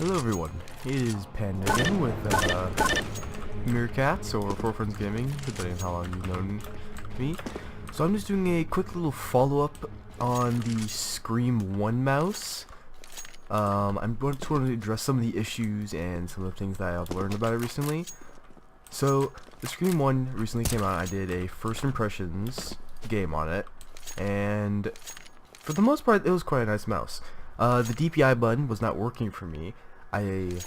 Hello everyone, it is Panda again with Meerkats or Four Friends Gaming, depending on how long you've known me. So I'm just doing a quick little follow-up on the Scream 1 mouse. I'm going to address some of the issues and some of the things that I've learned about it recently. So the Scream 1 recently came out. I did a first impressions game on it, and for the most part it was quite a nice mouse. The DPI button was not working for me. I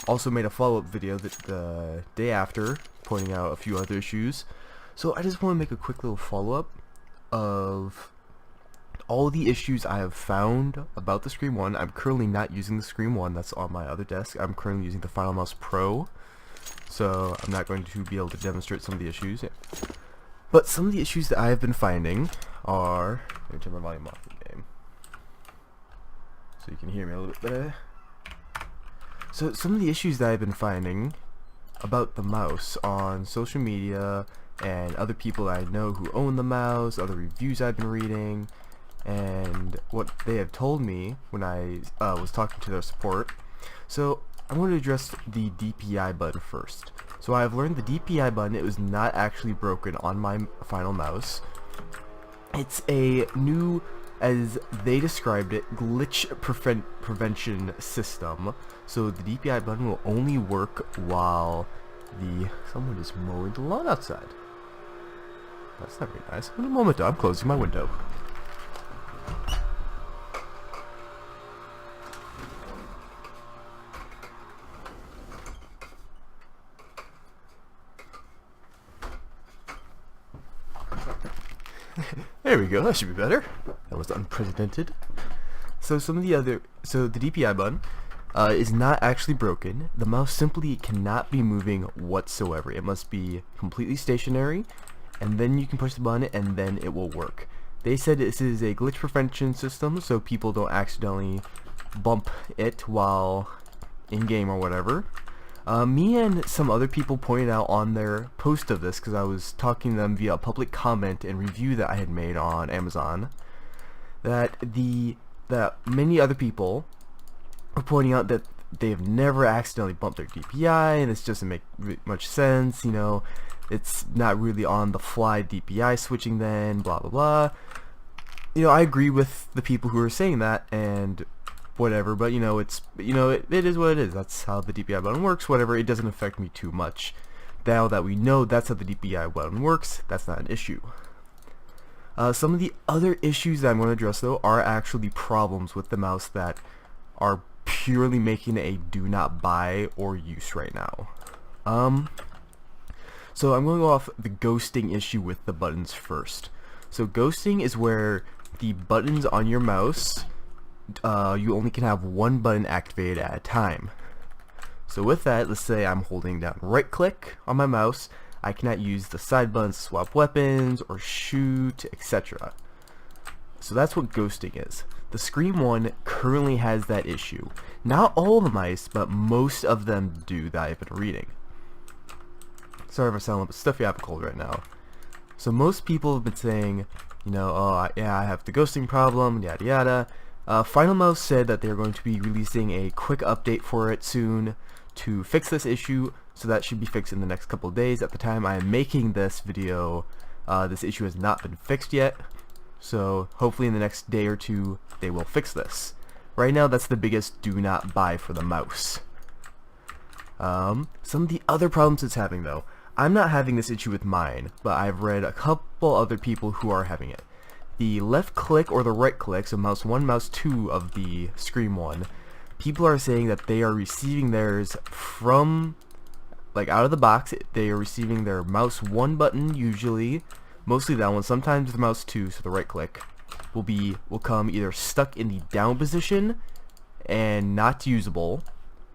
also made a follow-up video the day after, pointing out a few other issues. So I just want to make a quick little follow-up of all the issues I have found about the Scream 1. I'm currently not using the Scream 1 that's on my other desk. I'm currently using the Final Mouse Pro, so I'm not going to be able to demonstrate some of the issues. But some of the issues that I have been finding are... Let me turn my volume off in game so you can hear me a little bit better. So some of the issues that I've been finding about the mouse on social media and other people that I know who own the mouse, other reviews I've been reading, and what they have told me when I was talking to their support. So I want to address the DPI button first. So I've learned the DPI button, it was not actually broken on my final mouse. It's a new, as they described it, glitch prevention system. So the DPI button will only work while someone is mowing the lawn outside. That's not very nice. In a moment, I'm closing my window. There we go, that should be better. That was unprecedented. So the DPI button is not actually broken. The mouse simply cannot be moving whatsoever. It must be completely stationary, and then you can push the button and then it will work. They said this is a glitch prevention system, so people don't accidentally bump it while in game or whatever. Me and some other people pointed out on their post of this, because I was talking to them via a public comment and review that I had made on Amazon, that many other people are pointing out that they have never accidentally bumped their DPI, and this doesn't make much sense. You know, it's not really on the fly DPI switching then, blah blah blah. You know, I agree with the people who are saying that and whatever, but it is what it is. That's how the DPI button works. Whatever, it doesn't affect me too much. Now that we know that's how the DPI button works, that's not an issue. Some of the other issues that I'm going to address though are actually problems with the mouse that are purely making it a do not buy or use right now. So I'm going to go off the ghosting issue with the buttons first. So ghosting is where the buttons on your mouse, you only can have one button activated at a time. So with that, let's say I'm holding down right click on my mouse, I cannot use the side buttons to swap weapons or shoot, etc. So that's what ghosting is. The Scream 1 currently has that issue. Not all the mice, but most of them do that I've been reading. Sorry if I sound a bit stuffy, I have a cold right now. So most people have been saying, oh yeah, I have the ghosting problem, yada yada. Final Mouse said that they're going to be releasing a quick update for it soon to fix this issue, so that should be fixed in the next couple of days. At the time I am making this video, this issue has not been fixed yet, so hopefully in the next day or two they will fix this. Right now that's the biggest do not buy for the mouse. Some of the other problems it's having though, I'm not having this issue with mine, but I've read a couple other people who are having it. The left click or the right click, so mouse 1, mouse 2 of the Scream 1, people are saying that they are receiving theirs from, like, out of the box. They are receiving their mouse 1 button usually, mostly that one. Sometimes the mouse 2, so the right click, will come either stuck in the down position and not usable,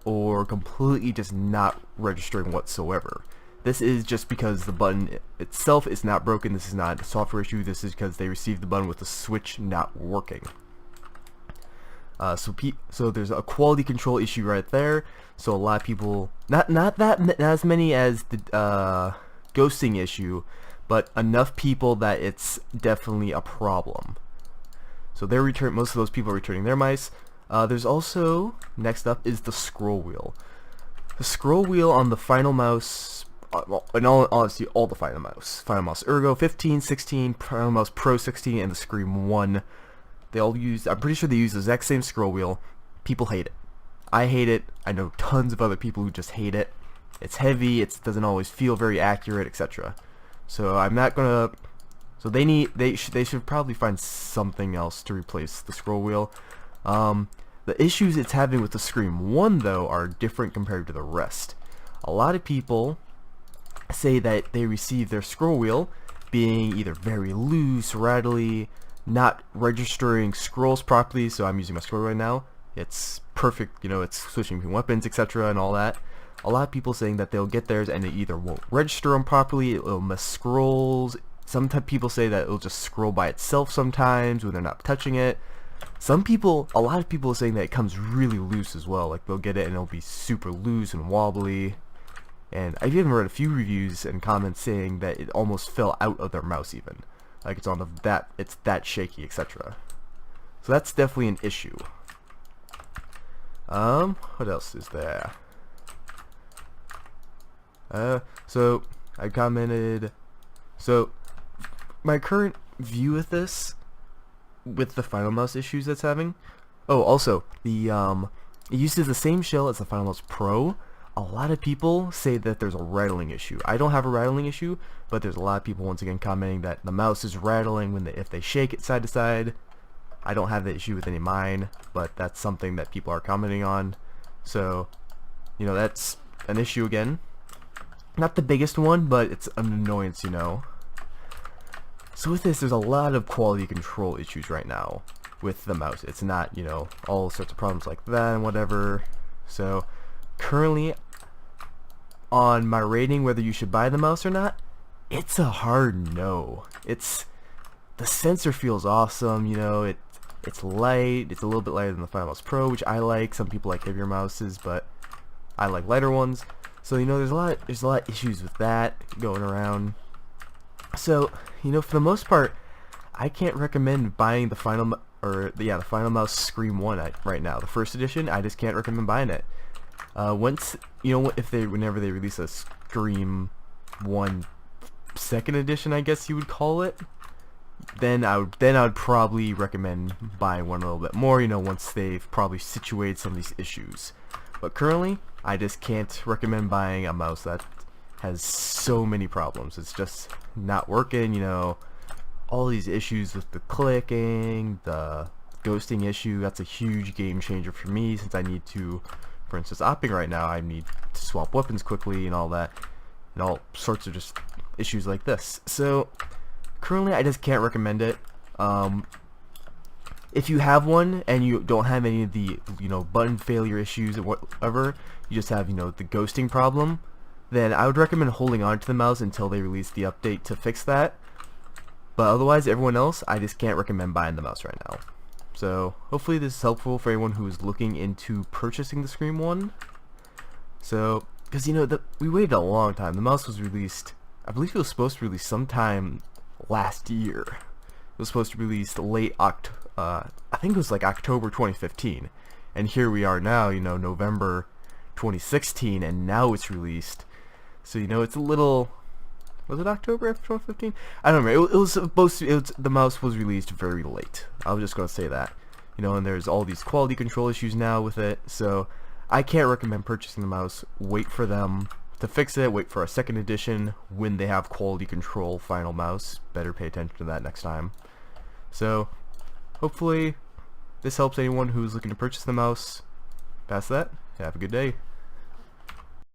or completely just not registering whatsoever. This is just because the button itself is not broken. This is not a software issue. This is because they received the button with the switch not working. So there's a quality control issue right there. So a lot of people, not as many as the ghosting issue, but enough people that it's definitely a problem. So most of those people are returning their mice. There's also, next up is the scroll wheel. The scroll wheel on the Final Mouse, in all honesty, all the Final Mouse Ergo 15, 16, Final Mouse Pro 16, and the Scream 1, they all use, I'm pretty sure they use the exact same scroll wheel. People hate it. I hate it. I know tons of other people who just hate it. It's heavy, it doesn't always feel very accurate, etc. So I'm not gonna, so they should probably find something else to replace the scroll wheel. The issues it's having with the Scream 1 though are different compared to the rest. A lot of people say that they receive their scroll wheel being either very loose, rattly, not registering scrolls properly. So I'm using my scroll right now. It's perfect, you know, it's switching between weapons, etc. and all that. A lot of people saying that they'll get theirs and it either won't register them properly, it'll miss scrolls. Some people say that it'll just scroll by itself sometimes when they're not touching it. Some people, a lot of people are saying that it comes really loose as well. Like they'll get it and it'll be super loose and wobbly. And I've even read a few reviews and comments saying that it almost fell out of their mouse even. Like it's on it's that shaky, etc. So that's definitely an issue. What else is there? So I commented. So my current view with this, with the Final Mouse issues that's having. Oh, also the it uses the same shell as the Final Mouse Pro. A lot of people say that there's a rattling issue. I don't have a rattling issue, but there's a lot of people once again commenting that the mouse is rattling when if they shake it side to side. I don't have that issue with any of mine, but that's something that people are commenting on. So, you know, that's an issue again. Not the biggest one, but it's an annoyance, you know. So with this, there's a lot of quality control issues right now with the mouse. It's not, you know, all sorts of problems like that and whatever. So currently, on my rating whether you should buy the mouse or not, it's a hard no. It's, the sensor feels awesome, you know, it's light, it's a little bit lighter than the Final Mouse Pro, which I like. Some people like heavier mouses, but I like lighter ones. So, you know, there's a lot of issues with that going around. So, you know, for the most part, I can't recommend buying the Final Mouse Scream 1 right now. The first edition, I just can't recommend buying it. Once, you know, whenever they release a Scream 1 second edition, I guess you would call it, then I would probably recommend buying one a little bit more, you know, once they've probably situated some of these issues. But currently, I just can't recommend buying a mouse that has so many problems. It's just not working, you know, all these issues with the clicking, the ghosting issue. That's a huge game changer for me, since I need to, for instance, opping right now, I need to swap weapons quickly and all that, and all sorts of just issues like this. So currently I just can't recommend it. If you have one and you don't have any of the, you know, button failure issues or whatever, you just have, you know, the ghosting problem, then I would recommend holding on to the mouse until they release the update to fix that. But otherwise, everyone else, I just can't recommend buying the mouse right now. So hopefully this is helpful for anyone who is looking into purchasing the Scream 1. So, because, you know, we waited a long time. The mouse was released, I believe it was supposed to release sometime last year. It was supposed to release late I think it was like October 2015, and here we are now, you know, November 2016, and now it's released. So, you know, it's a little, was it October 2015? I don't remember. It was supposed to, the mouse was released very late. I was just gonna say that, you know, and there's all these quality control issues now with it. So I can't recommend purchasing the mouse. Wait for them to fix it. Wait for a second edition when they have quality control final mouse. Better pay attention to that next time. So hopefully this helps anyone who's looking to purchase the mouse. Past that, have a good day.